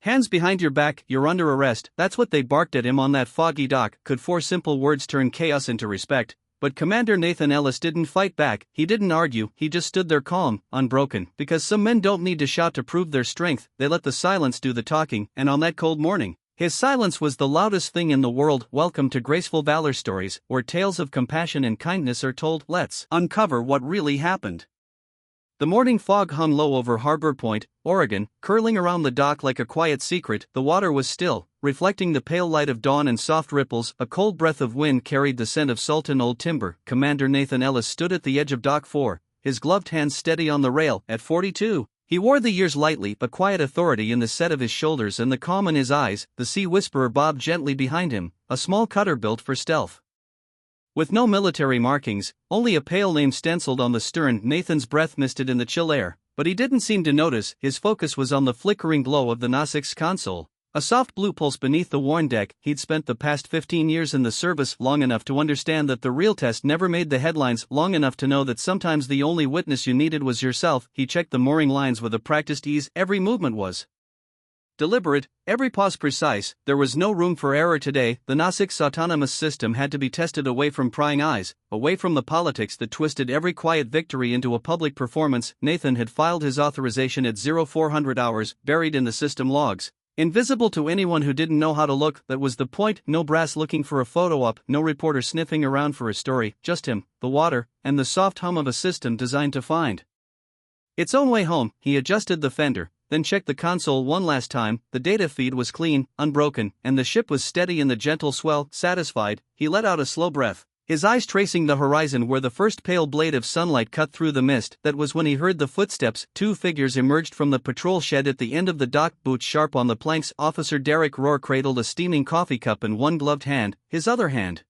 "Hands behind your back, you're under arrest." That's what they barked at him on that foggy dock. Could 4 simple words turn chaos into respect? But Commander Nathan Ellis didn't fight back, he didn't argue, he just stood there calm, unbroken, because some men don't need to shout to prove their strength, they let the silence do the talking, and on that cold morning, his silence was the loudest thing in the world. Welcome to Graceful Valor Stories, where tales of compassion and kindness are told. Let's uncover what really happened. The morning fog hung low over Harbor Point, Oregon, curling around the dock like a quiet secret. The water was still, reflecting the pale light of dawn and soft ripples. A cold breath of wind carried the scent of salt and old timber. Commander Nathan Ellis stood at the edge of Dock 4, his gloved hands steady on the rail. At 42, he wore the years lightly, a quiet authority in the set of his shoulders and the calm in his eyes. The Sea Whisperer bobbed gently behind him, a small cutter built for stealth. With no military markings, only a pale name stenciled on the stern. Nathan's breath misted in the chill air, but he didn't seem to notice. His focus was on the flickering glow of the Nasik's console, a soft blue pulse beneath the worn deck. He'd spent the past 15 years in the service, long enough to understand that the real test never made the headlines, long enough to know that sometimes the only witness you needed was yourself. He checked the mooring lines with a practiced ease. Every movement was deliberate, every pause precise. There was no room for error today. The Nasik's autonomous system had to be tested away from prying eyes, away from the politics that twisted every quiet victory into a public performance. Nathan had filed his authorization at 0400 hours, buried in the system logs, invisible to anyone who didn't know how to look. That was the point. No brass looking for a photo op, no reporter sniffing around for a story, just him, the water, and the soft hum of a system designed to find its own way home. He adjusted the fender, then checked the console one last time. The data feed was clean, unbroken, and the ship was steady in the gentle swell. Satisfied, he let out a slow breath, his eyes tracing the horizon where the first pale blade of sunlight cut through the mist. That was when he heard the footsteps. 2 figures emerged from the patrol shed at the end of the dock, boots sharp on the planks. Officer Derek Rohr cradled a steaming coffee cup in one gloved hand, his other hand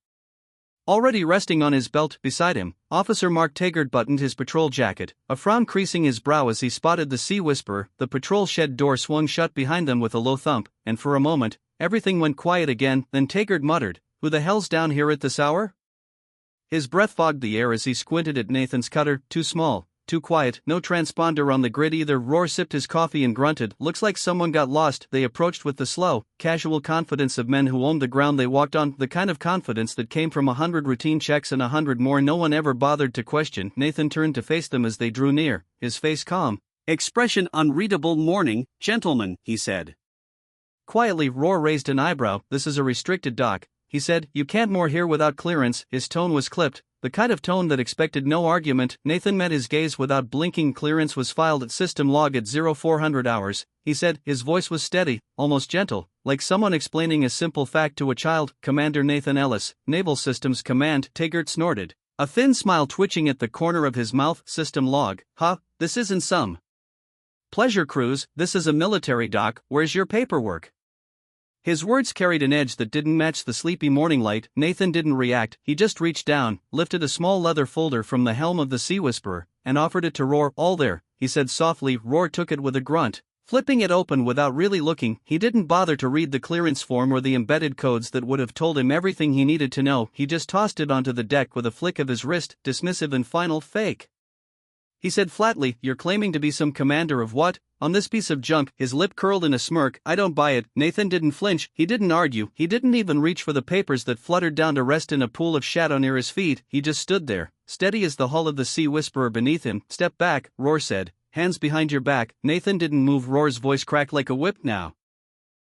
already resting on his belt. Beside him, Officer Mark Taggart buttoned his patrol jacket, a frown creasing his brow as he spotted the Sea Whisperer. The patrol shed door swung shut behind them with a low thump, and for a moment, everything went quiet again. Then Taggart muttered, "Who the hell's down here at this hour?" His breath fogged the air as he squinted at Nathan's cutter. Too small, too quiet, no transponder on the grid either. Rohr sipped his coffee and grunted, "Looks like someone got lost." They approached with the slow, casual confidence of men who owned the ground they walked on, the kind of confidence that came from 100 routine checks and 100 more no one ever bothered to question. Nathan turned to face them as they drew near, his face calm, expression unreadable. "Morning, gentlemen," he said. Quietly, Rohr raised an eyebrow. "This is a restricted dock," he said. "You can't moor here without clearance." His tone was clipped, the kind of tone that expected no argument. Nathan met his gaze without blinking. "Clearance was filed at system log at 0400 hours, he said. His voice was steady, almost gentle, like someone explaining a simple fact to a child. "Commander Nathan Ellis, Naval Systems Command." Taggart snorted, a thin smile twitching at the corner of his mouth. "System log, huh? This isn't some pleasure cruise, this is a military dock. Where's your paperwork?" His words carried an edge that didn't match the sleepy morning light. Nathan didn't react, he just reached down, lifted a small leather folder from the helm of the Sea Whisperer, and offered it to Rohr. "All there," he said softly. Rohr took it with a grunt, flipping it open without really looking. He didn't bother to read the clearance form or the embedded codes that would have told him everything he needed to know. He just tossed it onto the deck with a flick of his wrist, dismissive and final. "Fake," he said flatly. "You're claiming to be some commander of what? On this piece of junk?" His lip curled in a smirk. "I don't buy it." Nathan didn't flinch, he didn't argue, he didn't even reach for the papers that fluttered down to rest in a pool of shadow near his feet. He just stood there, steady as the hull of the Sea Whisperer beneath him. "Step back," Rohr said. "Hands behind your back." Nathan didn't move. Rohr's voice cracked like a whip now.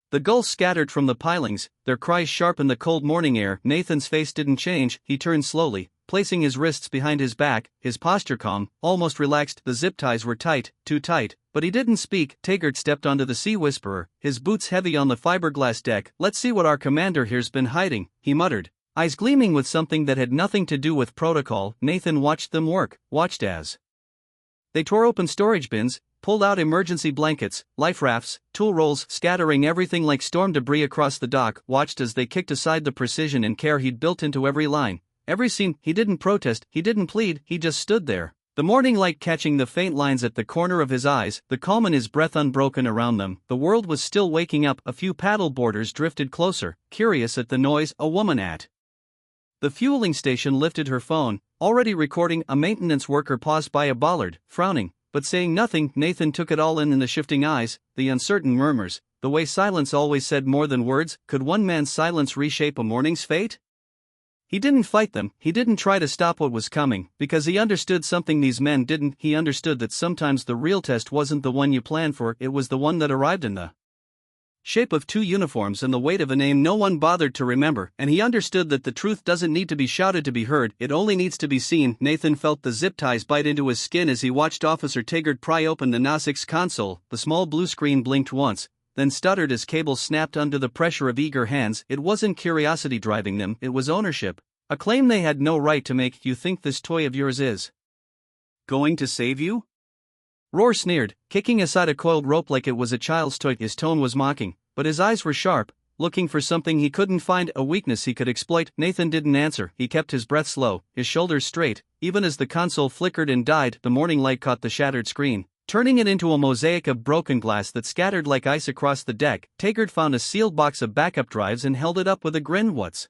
The gulls scattered from the pilings, their cries sharp in the cold morning air. Nathan's face didn't change. He turned slowly, placing his wrists behind his back, his posture calm, almost relaxed. The zip ties were tight, too tight, but he didn't speak. Taggart stepped onto the Sea Whisperer, his boots heavy on the fiberglass deck. "Let's see what our commander here's been hiding," he muttered, eyes gleaming with something that had nothing to do with protocol. Nathan watched them work, watched as they tore open storage bins, pulled out emergency blankets, life rafts, tool rolls, scattering everything like storm debris across the dock, watched as they kicked aside the precision and care he'd built into every line, every scene. He didn't protest, he didn't plead, he just stood there, the morning light catching the faint lines at the corner of his eyes, the calm in his breath unbroken around them. The world was still waking up. A few paddle boarders drifted closer, curious at the noise. A woman at the fueling station lifted her phone, already recording. A maintenance worker paused by a bollard, frowning, but saying nothing. Nathan took it all in the shifting eyes, the uncertain murmurs, the way silence always said more than words. Could one man's silence reshape a morning's fate? He didn't fight them, he didn't try to stop what was coming, because he understood something these men didn't. He understood that sometimes the real test wasn't the one you planned for, it was the one that arrived in the shape of two uniforms and the weight of a name no one bothered to remember, and he understood that the truth doesn't need to be shouted to be heard, it only needs to be seen. Nathan felt the zip ties bite into his skin as he watched Officer Taggart pry open the Nosik's console. The small blue screen blinked once, then stuttered as cables snapped under the pressure of eager hands. It wasn't curiosity driving them, it was ownership, a claim they had no right to make. You think this toy of yours is going to save you? Roar sneered, kicking aside a coiled rope like it was a child's toy. His tone was mocking, but his eyes were sharp, looking for something he couldn't find, a weakness he could exploit. Nathan didn't answer, he kept his breath slow, his shoulders straight. Even as the console flickered and died, the morning light caught the shattered screen, turning it into a mosaic of broken glass that scattered like ice across the deck. Taggart found a sealed box of backup drives and held it up with a grin. What's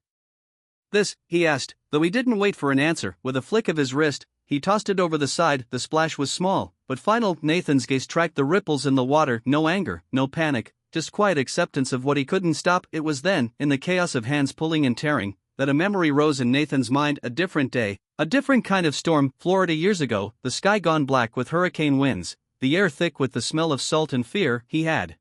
this? He asked, though he didn't wait for an answer. With a flick of his wrist, he tossed it over the side. The splash was small, but final. Nathan's gaze tracked the ripples in the water. No anger, no panic, just quiet acceptance of what he couldn't stop. It was then, in the chaos of hands pulling and tearing, that a memory rose in Nathan's mind. A different day, a different kind of storm. Florida years ago, the sky gone black with hurricane winds, the air thick with the smell of salt and fear. He had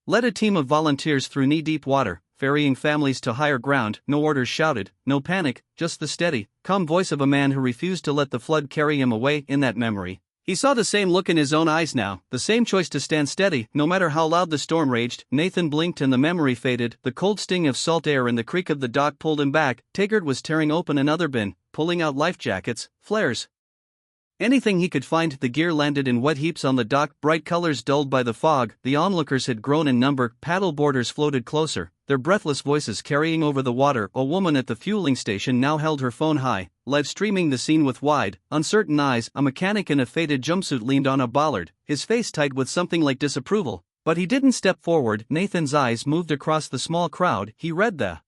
led a team of volunteers through knee-deep water, ferrying families to higher ground. No orders shouted, no panic, just the steady, calm voice of a man who refused to let the flood carry him away. In that memory, he saw the same look in his own eyes now, the same choice to stand steady, no matter how loud the storm raged. Nathan blinked and the memory faded. The cold sting of salt air and the creak of the dock pulled him back. Taggart was tearing open another bin, pulling out life jackets, flares, anything he could find. The gear landed in wet heaps on the dock, bright colors dulled by the fog. The onlookers had grown in number. Paddle boarders floated closer, their breathless voices carrying over the water. A woman at the fueling station now held her phone high, live streaming the scene with wide, uncertain eyes. A mechanic in a faded jumpsuit leaned on a bollard, his face tight with something like disapproval, but he didn't step forward. Nathan's eyes moved across the small crowd. He read the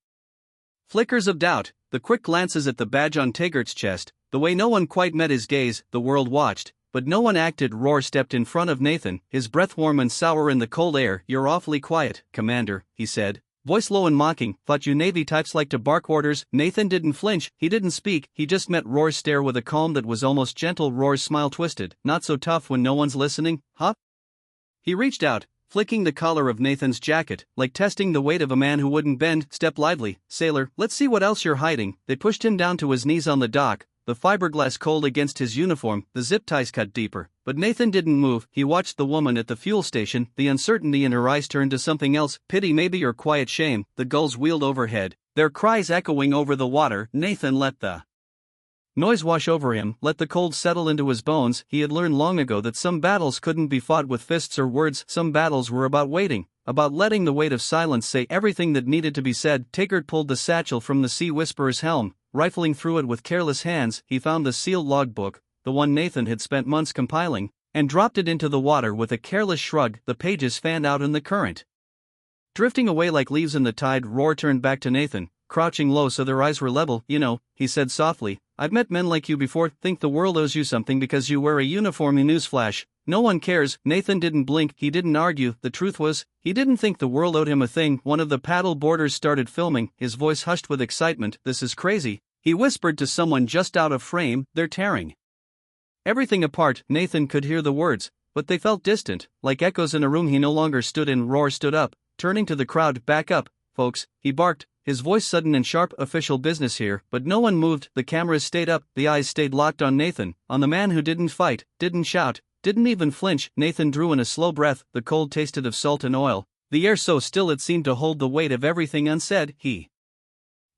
flickers of doubt, the quick glances at the badge on Taggart's chest, the way no one quite met his gaze. The world watched, but no one acted. Roar stepped in front of Nathan, his breath warm and sour in the cold air. You're awfully quiet, Commander, he said, voice low and mocking. Thought you Navy types like to bark orders. Nathan didn't flinch, he didn't speak, he just met Roar's stare with a calm that was almost gentle. Roar's smile twisted. Not so tough when no one's listening, huh? He reached out, flicking the collar of Nathan's jacket, like testing the weight of a man who wouldn't bend. Step lively, sailor, let's see what else you're hiding. They pushed him down to his knees on the dock, the fiberglass cold against his uniform, the zip ties cut deeper. But Nathan didn't move. He watched the woman at the fuel station, the uncertainty in her eyes turned to something else, pity maybe, or quiet shame. The gulls wheeled overhead, their cries echoing over the water. Nathan let the noise wash over him, let the cold settle into his bones. He had learned long ago that some battles couldn't be fought with fists or words. Some battles were about waiting, about letting the weight of silence say everything that needed to be said. Taggart pulled the satchel from the Sea Whisperer's helm. Rifling through it with careless hands, he found the sealed logbook, the one Nathan had spent months compiling, and dropped it into the water with a careless shrug. The pages fanned out in the current, drifting away like leaves in the tide. Roar turned back to Nathan, crouching low so their eyes were level. You know, he said softly, I've met men like you before. Think the world owes you something because you wear a uniform. Newsflash, no one cares. Nathan didn't blink, he didn't argue. The truth was, he didn't think the world owed him a thing. One of the paddle boarders started filming, his voice hushed with excitement. This is crazy, he whispered to someone just out of frame. They're tearing everything apart. Nathan could hear the words, but they felt distant, like echoes in a room he no longer stood in. Roar stood up, turning to the crowd. Back up, folks, he barked, his voice sudden and sharp. Official business here. But no one moved. The cameras stayed up, the eyes stayed locked on Nathan, on the man who didn't fight, didn't shout, didn't even flinch. Nathan drew in a slow breath, the cold tasted of salt and oil, the air so still it seemed to hold the weight of everything unsaid. He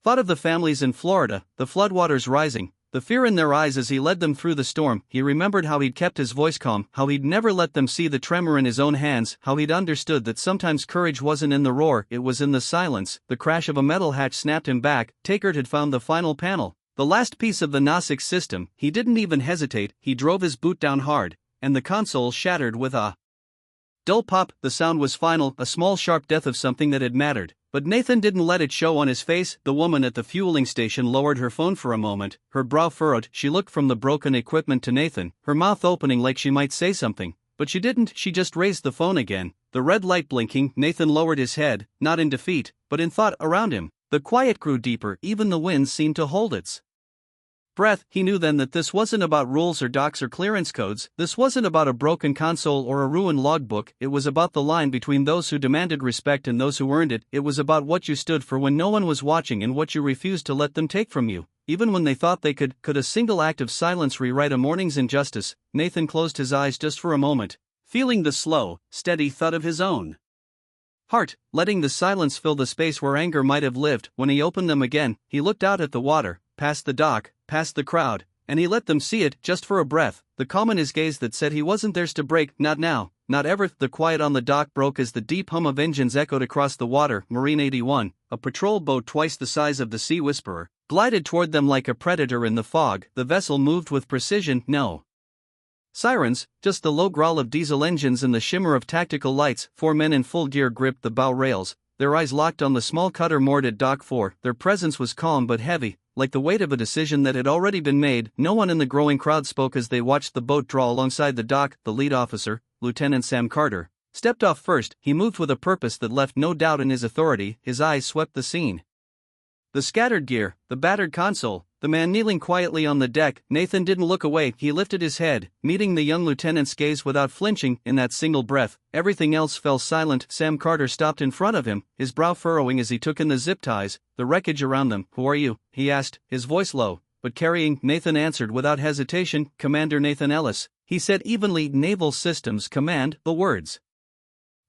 thought of the families in Florida, the floodwaters rising, the fear in their eyes as he led them through the storm. He remembered how he'd kept his voice calm, how he'd never let them see the tremor in his own hands, how he'd understood that sometimes courage wasn't in the roar, it was in the silence. The crash of a metal hatch snapped him back. Taggart had found the final panel, the last piece of the Nosik system. He didn't even hesitate, he drove his boot down hard, and the console shattered with a dull pop. The sound was final, a small sharp death of something that had mattered. But Nathan didn't let it show on his face. The woman at the fueling station lowered her phone for a moment, her brow furrowed. She looked from the broken equipment to Nathan, her mouth opening like she might say something, but she didn't. She just raised the phone again, The red light blinking, Nathan lowered his head, not in defeat, but in thought around him. The quiet grew deeper, even the wind seemed to hold its breath. He knew then that this wasn't about rules or docs or clearance codes, this wasn't about a broken console or a ruined logbook, it was about the line between those who demanded respect and those who earned it, it was about what you stood for when no one was watching and what you refused to let them take from you, even when they thought they could. Could a single act of silence rewrite a morning's injustice? Nathan closed his eyes just for a moment, feeling the slow, steady thud of his own heart, letting the silence fill the space where anger might have lived. When he opened them again, he looked out at the water, past the dock, past the crowd, and he let them see it, just for a breath, the calm in his gaze that said he wasn't theirs to break, not now, not ever. The quiet on the dock broke as the deep hum of engines echoed across the water. Marine 81, a patrol boat twice the size of the Sea Whisperer, glided toward them like a predator in the fog. The vessel moved with precision, no sirens, just the low growl of diesel engines and the shimmer of tactical lights. 4 men in full gear gripped the bow rails, their eyes locked on the small cutter moored at Dock 4. Their presence was calm but heavy, like the weight of a decision that had already been made. No one in the growing crowd spoke as they watched the boat draw alongside the dock. The lead officer, Lieutenant Sam Carter, stepped off first. He moved with a purpose that left no doubt in his authority. His eyes swept the scene. The scattered gear, the battered console, the man kneeling quietly on the deck. Nathan didn't look away. He lifted his head, meeting the young lieutenant's gaze without flinching. In that single breath, everything else fell silent. Sam Carter stopped in front of him, his brow furrowing as he took in the zip ties, the wreckage around them. "Who are you?" he asked, his voice low but carrying. Nathan answered without hesitation. "Commander Nathan Ellis," he said evenly. "Naval Systems Command." The words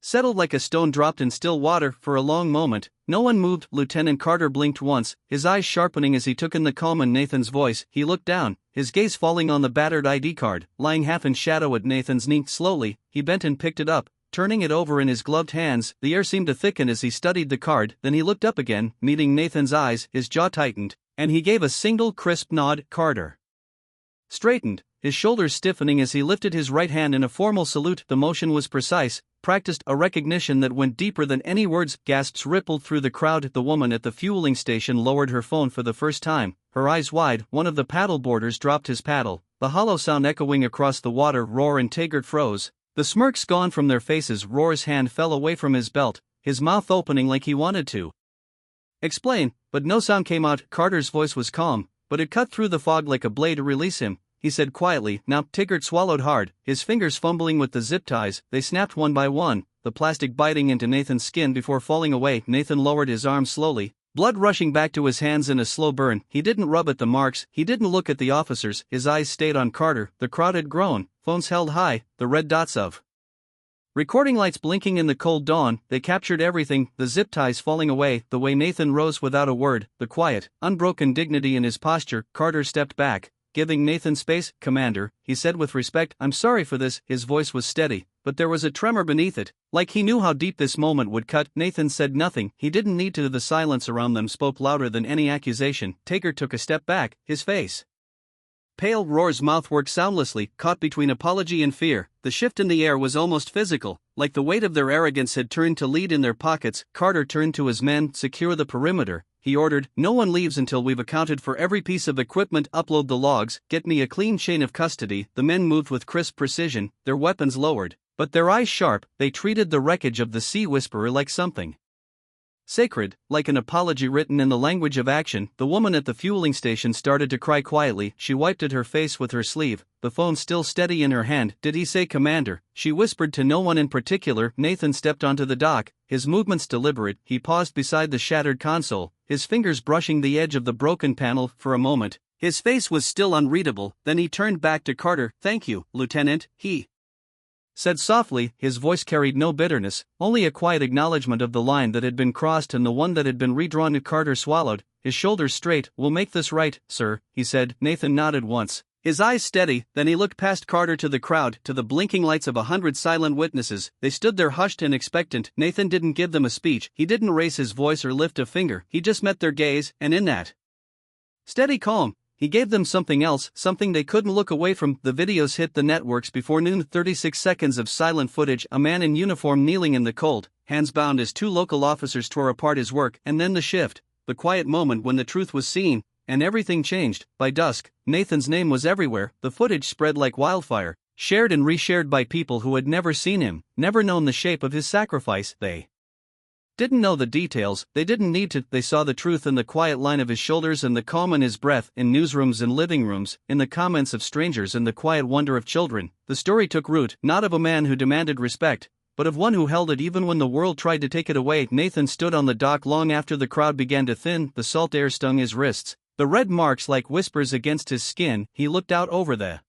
settled like a stone dropped in still water. For a long moment, no one moved. Lieutenant Carter blinked once, his eyes sharpening as he took in the calm in Nathan's voice. He looked down, his gaze falling on the battered ID card, lying half in shadow at Nathan's knee. Slowly, he bent and picked it up, turning it over in his gloved hands. The air seemed to thicken as he studied the card. Then he looked up again, meeting Nathan's eyes. His jaw tightened, and he gave a single crisp nod. Carter straightened, his shoulders stiffening as he lifted his right hand in a formal salute. The motion was precise, practiced, a recognition that went deeper than any words. Gasps rippled through the crowd. The woman at the fueling station lowered her phone for the first time, her eyes wide. One of the paddleboarders dropped his paddle, the hollow sound echoing across the water. Roar and Taggart froze, the smirks gone from their faces. Roar's hand fell away from his belt, his mouth opening like he wanted to explain, but no sound came out. Carter's voice was calm, but it cut through the fog like a blade. "Release him," he said quietly. "Now." Taggart swallowed hard, his fingers fumbling with the zip ties. They snapped one by one, the plastic biting into Nathan's skin before falling away. Nathan lowered his arm slowly, blood rushing back to his hands in a slow burn. He didn't rub at the marks, he didn't look at the officers, his eyes stayed on Carter. The crowd had grown, phones held high, the red dots of recording lights blinking in the cold dawn. They captured everything, the zip ties falling away, the way Nathan rose without a word, the quiet, unbroken dignity in his posture. Carter stepped back, giving Nathan space. "Commander," he said with respect, "I'm sorry for this." His voice was steady, but there was a tremor beneath it, like he knew how deep this moment would cut. Nathan said nothing, he didn't need to. The silence around them spoke louder than any accusation. Taggart took a step back, his face pale. Roar's mouth worked soundlessly, caught between apology and fear. The shift in the air was almost physical, like the weight of their arrogance had turned to lead in their pockets. Carter turned to his men. "Secure the perimeter," he ordered. "No one leaves until we've accounted for every piece of equipment. Upload the logs, get me a clean chain of custody." The men moved with crisp precision, their weapons lowered, but their eyes sharp. They treated the wreckage of the Sea Whisperer like something sacred, like an apology written in the language of action. The woman at the fueling station started to cry quietly. She wiped at her face with her sleeve, the phone still steady in her hand. "Did he say commander?" she whispered to no one in particular. Nathan stepped onto the dock, his movements deliberate. He paused beside the shattered console, his fingers brushing the edge of the broken panel. For a moment, his face was still unreadable. Then he turned back to Carter. "Thank you, Lieutenant," he said softly. His voice carried no bitterness, only a quiet acknowledgement of the line that had been crossed and the one that had been redrawn. Carter swallowed, his shoulders straight. "We'll make this right, sir," he said. Nathan nodded once, his eyes steady. Then he looked past Carter to the crowd, to the blinking lights of 100 silent witnesses. They stood there hushed and expectant. Nathan didn't give them a speech, he didn't raise his voice or lift a finger, he just met their gaze, and in that steady calm, he gave them something else, something they couldn't look away from. The videos hit the networks before noon. 36 seconds of silent footage, a man in uniform kneeling in the cold, hands bound as 2 local officers tore apart his work. And then the shift, the quiet moment when the truth was seen, and everything changed. By dusk, Nathan's name was everywhere. The footage spread like wildfire, shared and reshared by people who had never seen him, never known the shape of his sacrifice. They didn't know the details, they didn't need to, they saw the truth in the quiet line of his shoulders and the calm in his breath, in newsrooms and living rooms, in the comments of strangers and the quiet wonder of children. The story took root, not of a man who demanded respect, but of one who held it even when the world tried to take it away. Nathan stood on the dock long after the crowd began to thin, the salt air stung his wrists, the red marks like whispers against his skin. He looked out over the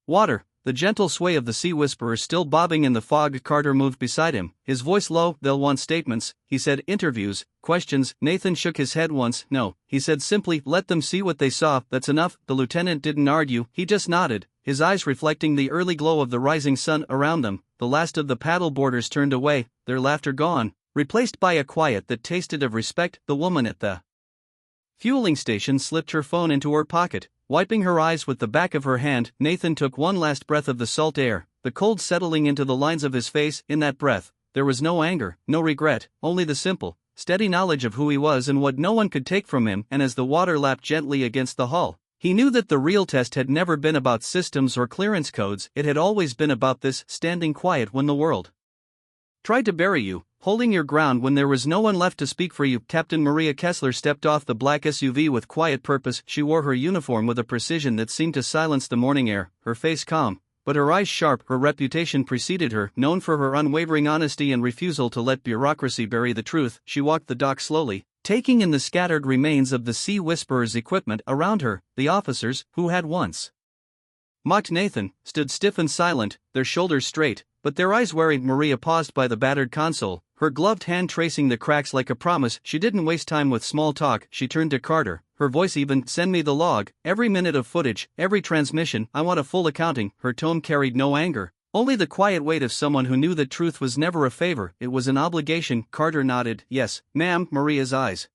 water, the gentle sway of the sea whisperer still bobbing in the fog. Carter moved beside him, his voice low. They'll want statements, he said. Interviews, questions. Nathan shook his head once. No, he said simply, let them see what they saw, that's enough. The lieutenant didn't argue, he just nodded, his eyes reflecting the early glow of the rising sun around them. The last of the paddle boarders turned away, their laughter gone, replaced by a quiet that tasted of respect. The woman at the fueling station slipped her phone into her pocket, wiping her eyes with the back of her hand. Nathan took one last breath of the salt air, the cold settling into the lines of his face. In that breath, there was no anger, no regret, only the simple, steady knowledge of who he was and what no one could take from him. And as the water lapped gently against the hull, he knew that the real test had never been about systems or clearance codes. It had always been about this, standing quiet when the world tried to bury you, holding your ground when there was no one left to speak for you. Captain Maria Kessler stepped off the black SUV with quiet purpose. She wore her uniform with a precision that seemed to silence the morning air, her face calm, but her eyes sharp. Her reputation preceded her, known for her unwavering honesty and refusal to let bureaucracy bury the truth. She walked the dock slowly, taking in the scattered remains of the Sea Whisperer's equipment around her. The officers, who had once mocked Nathan, stood stiff and silent, their shoulders straight, but their eyes wary. Maria paused by the battered console, her gloved hand tracing the cracks like a promise. She didn't waste time with small talk. She turned to Carter, her voice even. Send me the log, every minute of footage, every transmission, I want a full accounting. Her tone carried no anger, only the quiet weight of someone who knew that truth was never a favor, it was an obligation. Carter nodded. Yes, ma'am. Maria's eyes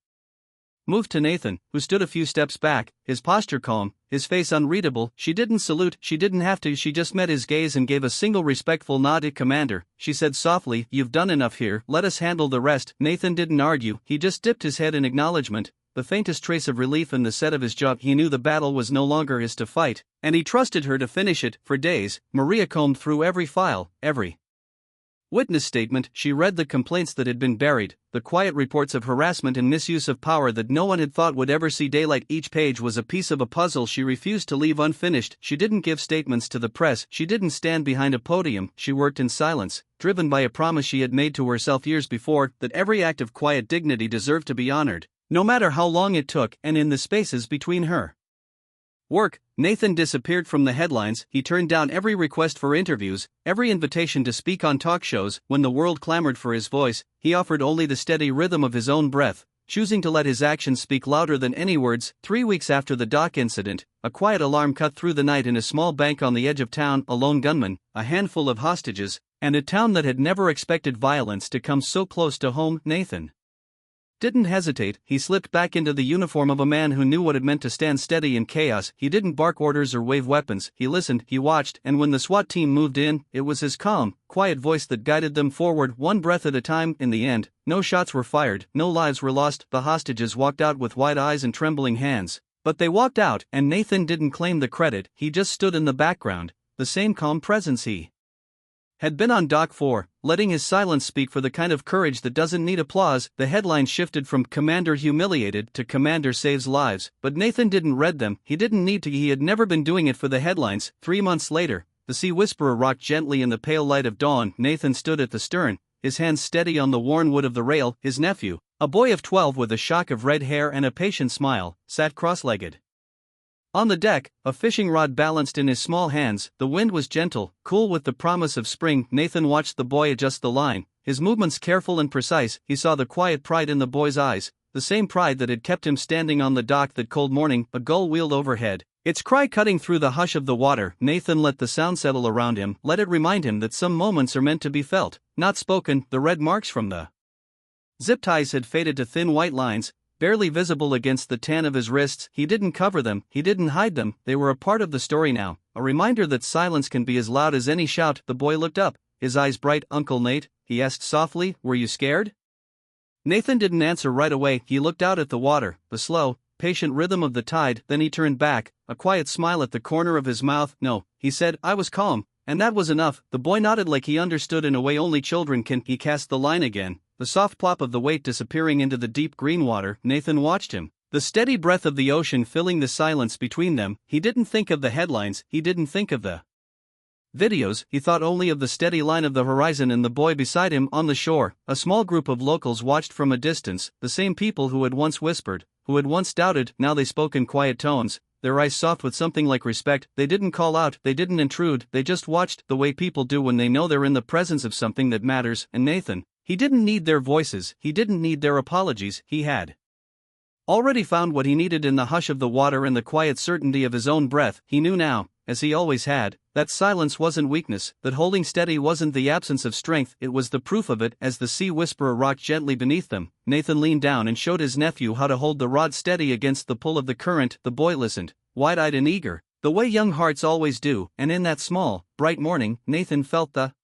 moved to Nathan, who stood a few steps back, his posture calm, his face unreadable. She didn't salute, she didn't have to, she just met his gaze and gave a single respectful nod. Commander, she said softly, you've done enough here, let us handle the rest. Nathan didn't argue, he just dipped his head in acknowledgement, the faintest trace of relief in the set of his jaw. He knew the battle was no longer his to fight, and he trusted her to finish it. For days, Maria combed through every file, every witness statement. She read the complaints that had been buried, the quiet reports of harassment and misuse of power that no one had thought would ever see daylight. Each page was a piece of a puzzle she refused to leave unfinished. She didn't give statements to the press, she didn't stand behind a podium, she worked in silence, driven by a promise she had made to herself years before, that every act of quiet dignity deserved to be honored, no matter how long it took. And in the spaces between her work, Nathan disappeared from the headlines. He turned down every request for interviews, every invitation to speak on talk shows. When the world clamored for his voice, he offered only the steady rhythm of his own breath, choosing to let his actions speak louder than any words. 3 weeks after the dock incident, a quiet alarm cut through the night in a small bank on the edge of town. A lone gunman, a handful of hostages, and a town that had never expected violence to come so close to home. Nathan didn't hesitate. He slipped back into the uniform of a man who knew what it meant to stand steady in chaos. He didn't bark orders or wave weapons, he listened, he watched, and when the SWAT team moved in, it was his calm, quiet voice that guided them forward, one breath at a time. In the end, no shots were fired, no lives were lost. The hostages walked out with wide eyes and trembling hands, but they walked out, and Nathan didn't claim the credit. He just stood in the background, the same calm presence he had been on Dock 4, letting his silence speak for the kind of courage that doesn't need applause. The headline shifted from Commander Humiliated to Commander Saves Lives, but Nathan didn't read them, he didn't need to, he had never been doing it for the headlines. 3 months later, the Sea Whisperer rocked gently in the pale light of dawn. Nathan stood at the stern, his hands steady on the worn wood of the rail. His nephew, a boy of 12 with a shock of red hair and a patient smile, sat cross-legged on the deck, a fishing rod balanced in his small hands. The wind was gentle, cool with the promise of spring. Nathan watched the boy adjust the line, his movements careful and precise. He saw the quiet pride in the boy's eyes, the same pride that had kept him standing on the dock that cold morning. A gull wheeled overhead, its cry cutting through the hush of the water. Nathan let the sound settle around him, let it remind him that some moments are meant to be felt, not spoken. The red marks from the zip ties had faded to thin white lines, barely visible against the tan of his wrists. He didn't cover them, he didn't hide them, they were a part of the story now, a reminder that silence can be as loud as any shout. The boy looked up, his eyes bright. Uncle Nate, he asked softly, were you scared? Nathan didn't answer right away. He looked out at the water, the slow, patient rhythm of the tide. Then he turned back, a quiet smile at the corner of his mouth. No, he said, I was calm, And that was enough. The boy nodded like he understood in a way only children can. He cast the line again, the soft plop of the weight disappearing into the deep green water. Nathan watched him, the steady breath of the ocean filling the silence between them. He didn't think of the headlines, he didn't think of the videos, he thought only of the steady line of the horizon and the boy beside him on the shore. A small group of locals watched from a distance, the same people who had once whispered, who had once doubted. Now they spoke in quiet tones, their eyes soft with something like respect. They didn't call out, they didn't intrude, they just watched, the way people do when they know they're in the presence of something that matters. And Nathan, he didn't need their voices, he didn't need their apologies, he had already found what he needed in the hush of the water and the quiet certainty of his own breath. He knew now, as he always had, that silence wasn't weakness, that holding steady wasn't the absence of strength, it was the proof of it. As the sea whisperer rocked gently beneath them, Nathan leaned down and showed his nephew how to hold the rod steady against the pull of the current. The boy listened, wide-eyed and eager, the way young hearts always do, and in that small, bright morning, Nathan felt the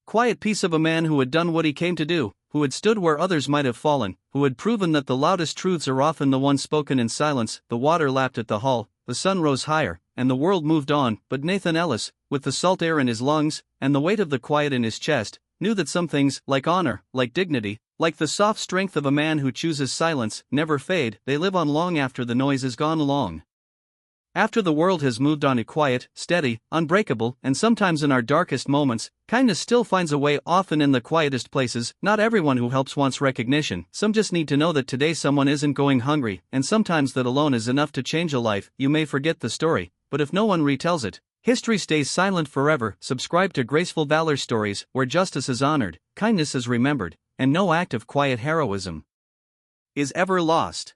quiet peace of a man who had done what he came to do, who had stood where others might have fallen, who had proven that the loudest truths are often the ones spoken in silence. The water lapped at the hull, the sun rose higher, and the world moved on. But Nathan Ellis, with the salt air in his lungs, and the weight of the quiet in his chest, knew that some things, like honor, like dignity, like the soft strength of a man who chooses silence, never fade. They live on long after the noise is gone, long after the world has moved on. Quiet, steady, unbreakable, and sometimes in our darkest moments, kindness still finds a way, often in the quietest places. Not everyone who helps wants recognition, some just need to know that today someone isn't going hungry, and sometimes that alone is enough to change a life. You may forget the story, but if no one retells it, history stays silent forever. Subscribe to Graceful Valor Stories, where justice is honored, kindness is remembered, and no act of quiet heroism is ever lost.